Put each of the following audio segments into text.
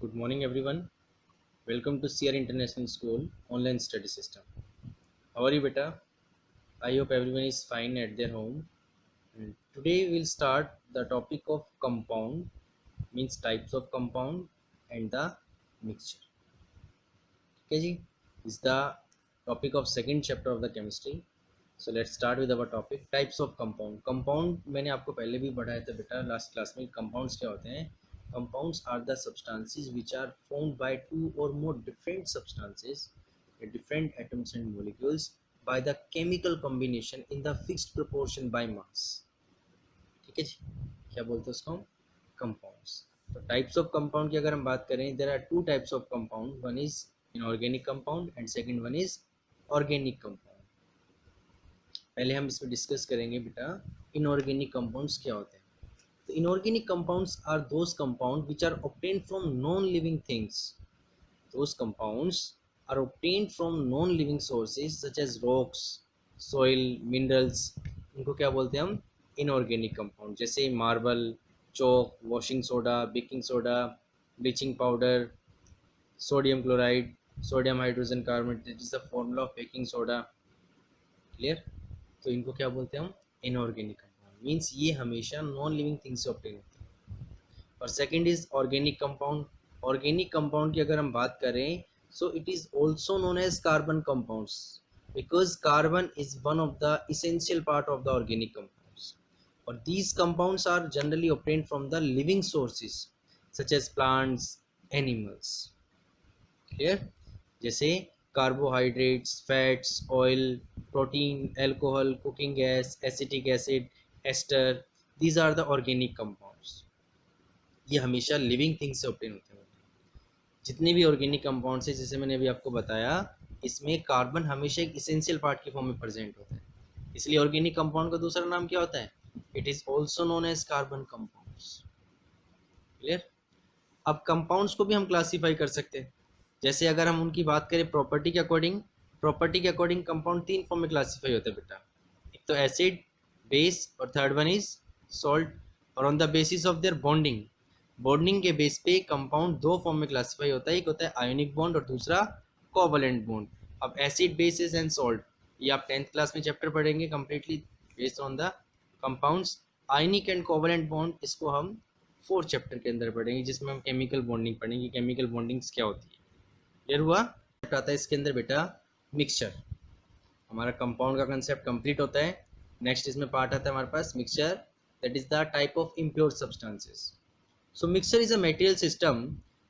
Good morning, everyone. Welcome to CR International School online study system. How are you, beta? I hope everyone is fine at their home. And today we'll start the topic of compound, means types of compound and the mixture. Okay, ji? Is the topic of second chapter of the chemistry. So let's start with our topic types of compound. Compound मैंने आपको पहले भी पढ़ाया था बेटा last class में. Compounds क्या होते हैं? Compounds are the substances which are formed by two or more different substances, different atoms and molecules by the chemical combination in the fixed proportion by mass. ठीक है जी, क्या बोलते हैं उसको हम? Compounds. तो टाइप्स ऑफ कंपाउंड की अगर हम बात करें, there are two types of compound. One is inorganic compound and second one is organic compound. पहले हम इसमें डिस्कस करेंगे बेटा इनऑर्गेनिक कंपाउंड्स क्या होते हैं. तो inorganic compounds are those compound which are obtained from non living things. Those compounds are obtained from non living sources such as rocks, soil, minerals. इनको क्या बोलते हैं हम? Inorganic compound. जैसे marble, chalk, washing soda, baking soda, bleaching powder, sodium chloride, sodium hydrogen carbonate. This is the formula of baking soda. Clear? तो इनको क्या बोलते हैं हम? Inorganic compound. मीन्स ये हमेशा नॉन लिविंग थिंग से ऑब्टेन होते हैं. और second is organic compound. Organic compound की अगर हम बात करें, so it is also known as carbon compounds because carbon is one of the essential part of the organic compounds. और these compounds are generally obtained from the living sources such as plants, animals. Clear? जैसे carbohydrates, fats, oil, protein, alcohol, cooking gas, acetic acid, ester. These are the organic compounds. ये हमेशा living thing से obtain होते हैं. जितने भी organic compounds हैं, जैसे मैंने अभी आपको बताया, इसमें कार्बन हमेशा एक इसेंशियल पार्ट के फॉर्म में प्रेजेंट होता है. इसलिए ऑर्गेनिक कंपाउंड का दूसरा नाम क्या होता है? It is also known as carbon compounds. Clear? अब कंपाउंड्स को भी हम क्लासीफाई कर सकते हैं. जैसे अगर हम उनकी बात करें प्रॉपर्टी के अकॉर्डिंग कंपाउंड तीन फॉर्म में क्लासीफाई होते हैं बेटा. एक तो एसिड, बेस और थर्ड वन इज सॉल्ट. और on the basis of their bonding के बेस पे कंपाउंड दो फॉर्म में क्लासीफाई होता है. एक होता है आयोनिक बॉन्ड और दूसरा कोवलेंट बॉन्ड. अब एसिड, बेसिस एंड सॉल्ट ये आप 10th क्लास में चैप्टर पढ़ेंगे completely based on the compounds. Ionic and covalent bond इसको हम 4th चैप्टर के अंदर पढ़ेंगे, जिसमें हम केमिकल बॉन्डिंग पढ़ेंगे. केमिकल बॉन्डिंग्स क्या होती है? क्लियर हुआ? आता है इसके अंदर बेटा मिक्सचर. हमारा कंपाउंड का कंसेप्ट कंप्लीट होता है. नेक्स्ट इसमें पार्ट आता है हमारे पास mixture, that is the type of impure substances. So mixture is a material system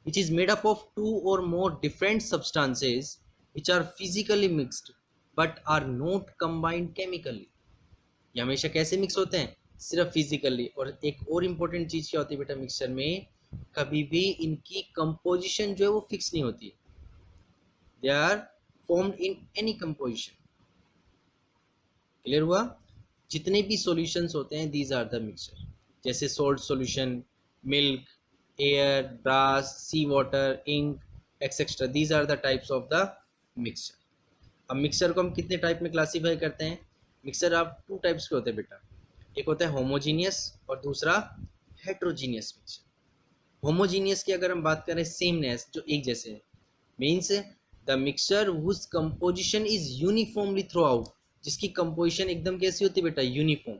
which is made up of two or more different substances which are physically mixed but are not combined chemically. ये हमेशा कैसे mix होते हैं? सिर्फ physically. और एक और important चीज़ क्या होती है बेटा मिक्सचर में? कभी भी इनकी कंपोजिशन जो है वो फिक्स नहीं होती. They are formed in any composition. Clear हुआ? जितने भी सॉल्यूशंस होते हैं दीज आर द मिक्सचर. जैसे salt solution, milk, air, brass, sea water, ink etcetera. These are the types of the mixture. अब मिक्सचर को हम कितने टाइप में क्लासीफाई करते हैं? मिक्सचर आप टू टाइप्स के होते हैं बेटा. एक होता है होमोजीनियस और दूसरा हेट्रोजीनियस मिक्सचर. होमोजीनियस की अगर हम बात करें, सेमनेस, जो एक जैसे है, means the mixture whose composition is uniformly throughout. जिसकी कंपोजिशन एकदम कैसी होती है बेटा? Uniform.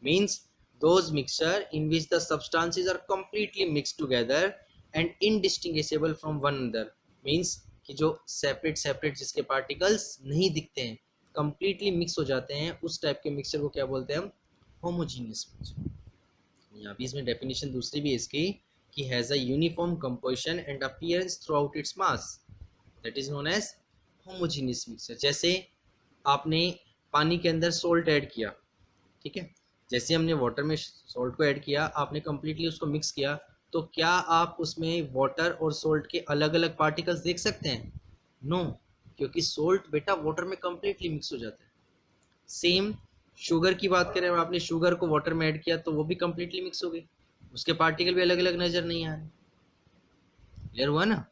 Means those mixture in which the substances are completely mixed together and indistinguishable from one another. Means कि जो सेपरेट जिसके पार्टिकल्स नहीं दिखते हैं, completely मिक्स हो जाते हैं, उस टाइप के मिक्सचर को क्या बोलते हैं हम? Homogeneous mixture. यहाँ भी इसमें डेफिनेशन दूसरी भी है इसकी कि has a uniform composition and appearance throughout its mass, that is known as homogeneous mixture. जैसे आपने पानी के अंदर सोल्ट ऐड किया, ठीक है, जैसे हमने वाटर में सॉल्ट को ऐड किया, आपने कम्प्लीटली उसको मिक्स किया, तो क्या आप उसमें वाटर और सॉल्ट के अलग अलग पार्टिकल्स देख सकते हैं? नो, क्योंकि सॉल्ट बेटा वाटर में कम्प्लीटली मिक्स हो जाता है. सेम शुगर की बात करें, आपने शुगर को वाटर में ऐड किया तो वो भी कम्प्लीटली मिक्स हो गई, उसके पार्टिकल भी अलग अलग नज़र नहीं आ रहे. क्लियर हुआ ना?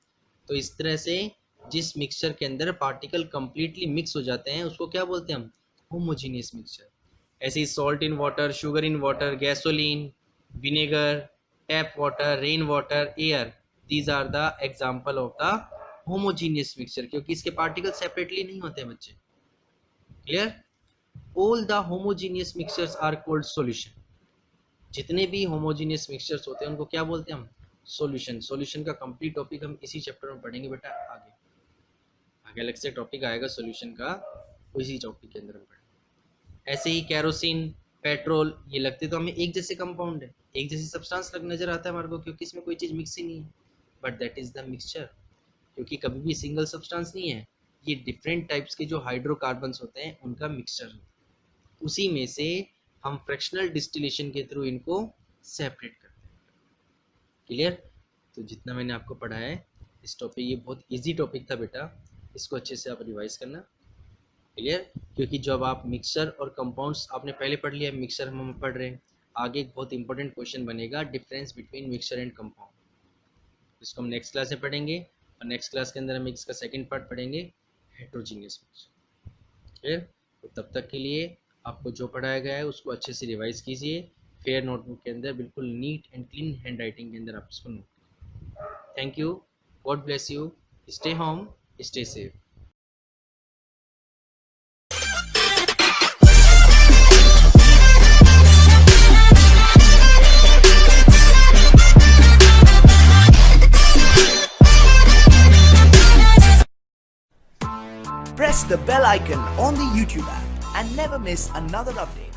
तो इस तरह से जिस मिक्सचर के अंदर पार्टिकल कम्प्लीटली मिक्स हो जाते हैं उसको क्या बोलते हैं हम? Homogeneous mixture. ऐसे ही salt in water, sugar in water, gasoline, vinegar, tap water, rain water, air, these are the example of the homogeneous mixture, क्योंकि इसके पार्टिकल सेपरेटली नहीं होते हैं बच्चे। Clear? All the homogeneous mixtures are called solution. जितने भी homogeneous mixtures होते हैं उनको क्या बोलते हैं हम? सॉल्यूशन। सॉल्यूशन का कंप्लीट टॉपिक हम इसी चैप्टर में पढ़ेंगे बेटा। आगे आगे अलग से टॉपिक आएगा सॉल्यूशन का, इसी टॉपिक के अंदर हम पढ़ेंगे। ऐसे ही कैरोसिन, पेट्रोल, ये लगते तो हमें एक जैसे कंपाउंड है, एक जैसे सब्सटेंस नजर आता है हमारे को, क्योंकि इसमें कोई चीज मिक्स ही नहीं है, but that is the mixture, क्योंकि कभी भी सिंगल सब्सटेंस नहीं है, ये डिफरेंट टाइप्स के जो हाइड्रोकार्बन्स होते हैं उनका मिक्सचर होता है। उसी में से हम फ्रैक्शनल डिस्टिलेशन के थ्रू इनको सेपरेट करते हैं। क्लियर? तो जितना मैंने आपको पढ़ाया है इस टॉपिक, ये बहुत इजी टॉपिक था बेटा, इसको अच्छे से आप रिवाइज करना। क्लियर? क्योंकि जब आप मिक्सचर और कंपाउंड्स आपने पहले पढ़ लिया, मिक्सचर हम पढ़ रहे हैं, आगे एक बहुत इंपॉर्टेंट क्वेश्चन बनेगा difference between mixture and compound, इसको हम नेक्स्ट क्लास में पढ़ेंगे। और नेक्स्ट क्लास के अंदर हम इसका सेकंड पार्ट पढ़ेंगे, हेट्रोजीनियस मिक्सचर। क्लियर? तो तब तक के लिए आपको जो पढ़ाया गया है उसको अच्छे से रिवाइज कीजिए, फेयर नोटबुक के अंदर बिल्कुल neat and clean hand writing के अंदर आप इसको note. Thank you, God bless you, stay home, stay safe. Press the bell icon on the YouTube app and never miss another update.